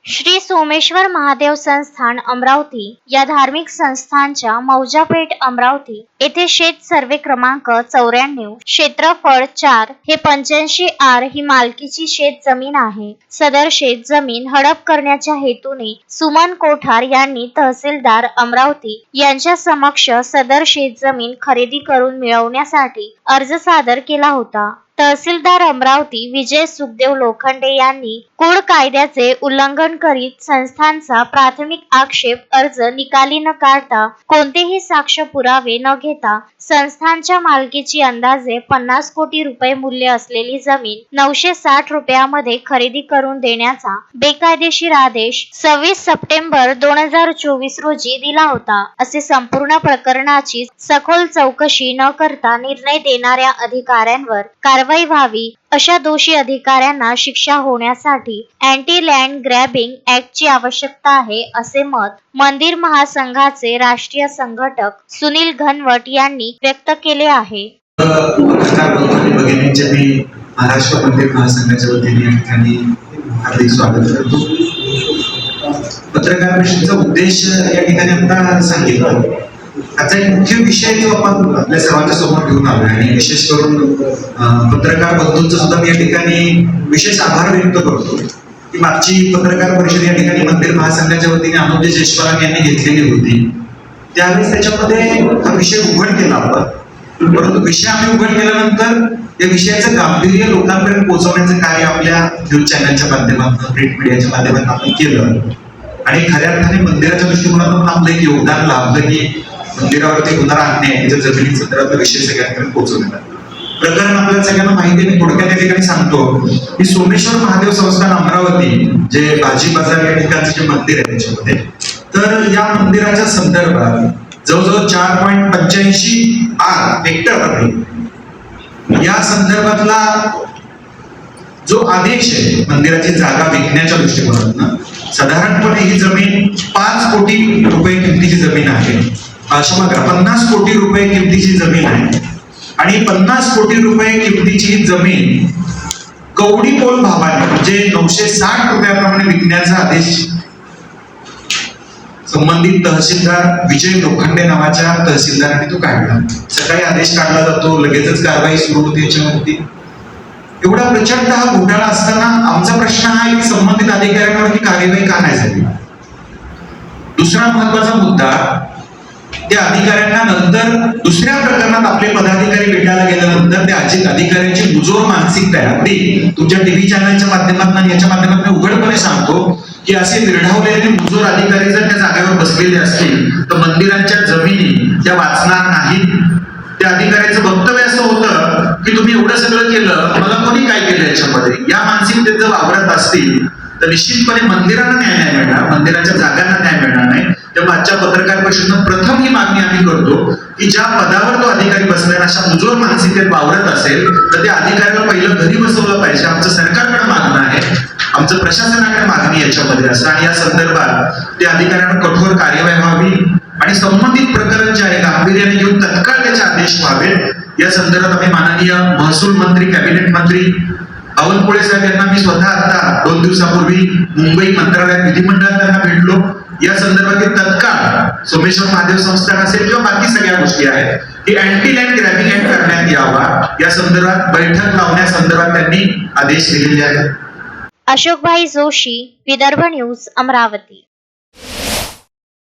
श्री सोमेश्वर महादेव संस्थान अमरावती या धार्मिक संस्थानच्या मौजापेठ अमरावती येथे शेत सर्वे क्रमांक 94, क्षेत्रफळ 4 हे 85 आर ही मालकीची शेत जमीन आहे। सदर शेत जमीन हडप करण्याच्या हेतूने सुमन कोठार यांनी तहसीलदार अमरावती यांच्या समक्ष सदर शेत जमीन खरेदी करून मिळवण्यासाठी अर्ज सादर केला होता। तहसीलदार अमरावती विजय सुखदेव लोखंडे यांनी कुळ कायद्याचे उल्लंघन करीत संस्थांचा प्राथमिक आक्षेप अर्ज निकाली न काढता कोणतेही साक्ष पुरावे न घेता संस्थांच्या मालकीची अंदाजे 50 कोटी रुपये मूल्य असलेली जमीन 960 रुपयामध्ये खरेदी करून देण्याचा बेकायदेशीर आदेश 26 सप्टेंबर 2024 रोजी दिला होता। असे संपूर्ण प्रकरणाची सखोल चौकशी न करता निर्णय देणाऱ्या अधिकाऱ्यांवर कारवाई व्हावी, अशा दोषी अधिकाऱ्यांना शिक्षा होण्यासाठी अँटी लँड ग्रॅबिंग ऍक्टची आवश्यकता आहे, असे मत मंदिर महासंघाचे राष्ट्रीय संघटक सुनील घनवट यांनी व्यक्त केले आहे। महाराष्ट्र मंदिर महासंघाच्या वतीने या ठिकाणी हार्दिक स्वागत करतो। पत्रकार परिषदेचा उद्देश या ठिकाणी आता सांगितला। आजचा एक मुख्य विषय जो आपण आपल्या सर्वांच्या समोर घेऊन आलो आणि विशेष करून पत्रकार बंधूंचा सुद्धा मी या ठिकाणी विशेष आभार व्यक्त करतो की मागची पत्रकार परिषद या ठिकाणी मंदिर महासंघाच्या वतीने अनुज जयस्वाल यांनी घेतलेली होती। त्यावेळेस त्याच्यामध्ये हा विषय उघड केला आपण, परंतु विषय आम्ही उघड केल्यानंतर त्या विषयाचं गांभीर्य लोकांपर्यंत पोहोचवण्याचं कार्य आपल्या न्यूज चॅनलच्या माध्यमातून, प्रिंट मीडियाच्या माध्यमातून आपण केलं आणि खऱ्या अर्थाने मंदिराच्या दृष्टिकोनातून आपलं एक योगदान लाभलं की मंदिरावरती होणारा अन्याय, जमिनी संदर्भातला विषय सगळ्यांपर्यंत पोहोचवण्यात आला। प्रकरण आपल्याला सगळ्यांना माहिती आहे, मी थोडक्यात या ठिकाणी सांगतो की सोमेश्वर महादेव संस्थान अमरावती जे भाजी बाजार या ठिकाणचं जे मंदिर आहे त्याच्यामध्ये, तर या मंदिराच्या संदर्भात जवळजवळ 4.85 आर हेक्टरमध्ये या संदर्भातला जो आदेश आहे मंदिराची जागा विकण्याच्या दृष्टिकोनातून, साधारणपणे ही जमीन 5 कोटी रुपये किमतीची जमीन आहे। 50 कोटी रुपये किमतीची जमीन आहे आणि 50 कोटी रुपये किमतीची ही जमीन कवडी पोल भावाने म्हणजे 960 रुपयाप्रमाणे विकण्याचा आदेश संबंधित तहसीलदार विजय लोखंडे नावाच्या तहसीलदारांनी तो काढला। सकाळी आदेश काढला जातो, लगेचच कारवाई सुरू होते याच्यावरती। एवढा प्रचंड हा घोटाळा असताना आमचा प्रश्न हा आहे की संबंधित अधिकाऱ्यांवरती कार्यवाही का नाही झाली। दुसरा महत्वाचा मुद्दा, त्या अधिकाऱ्यांना नंतर दुसऱ्या प्रकरणात आपले पदाधिकारी भेटायला गेल्यानंतर त्या अधिकाऱ्यांची मुजोर मानसिकता आहे। अगदी तुमच्या टीव्ही चॅनलच्या माध्यमातून याच्या माध्यमातून उघडपणे सांगतो की असे निर्ढावलेले मुजोर अधिकारी जर त्या जागेवर बसलेले असतील तर मंदिरांच्या जमिनी त्या वाचणार नाहीत। त्या अधिकाऱ्याचं वक्तव्य असं होतं की तुम्ही एवढं सगळं केलं, मला कोणी काय केलं याच्यामध्ये, या मानसिकतेत जर वावरत असतील तर निश्चितपणे मंदिरांना न्याय नाही मिळणार, मंदिराच्या जागांना न्याय मिळणार नाही। तेव्हा आजच्या पत्रकार परिषदेत प्रथम ही मागणी आम्ही करतो की ज्या पदावर तो अधिकारी बसलेला अशा मुजोर मानसिकतेत वावरत असेल तर त्या अधिकाऱ्याला पहिलं घरी बसवलं पाहिजे। आमचं सरकारकडे मागणं आहे, आमचं प्रशासनाकडे मागणी याच्यामध्ये असं, आणि या संदर्भात त्या अधिकाऱ्यांना कठोर कार्यवाही व्हावी आणि संबंधित प्रकरण जे आहे गांभीर्याने घेऊन तत्काळ त्याचे आदेश व्हावेत। या संदर्भात आम्ही माननीय महसूल मंत्री, कॅबिनेट मंत्री बावनकुळे साहेब यांना मी स्वतः आता 2 दिवसापूर्वी मुंबई मंत्रालयात विधिमंडळात त्यांना भेटलो। या संदर्भात तत्काळ सोमेश्वर महादेव संस्थान असेल किंवा बाकी सगळ्या गोष्टी आहेत की अँटी लँड ग्रॅबिंग ऍक्ट करण्यात यावा, या संदर्भात बैठक लावण्यासंदर्भात त्यांनी आदेश दिलेले आहेत। अशोकभाई जोशी, विदर्भ न्यूज, अमरावती।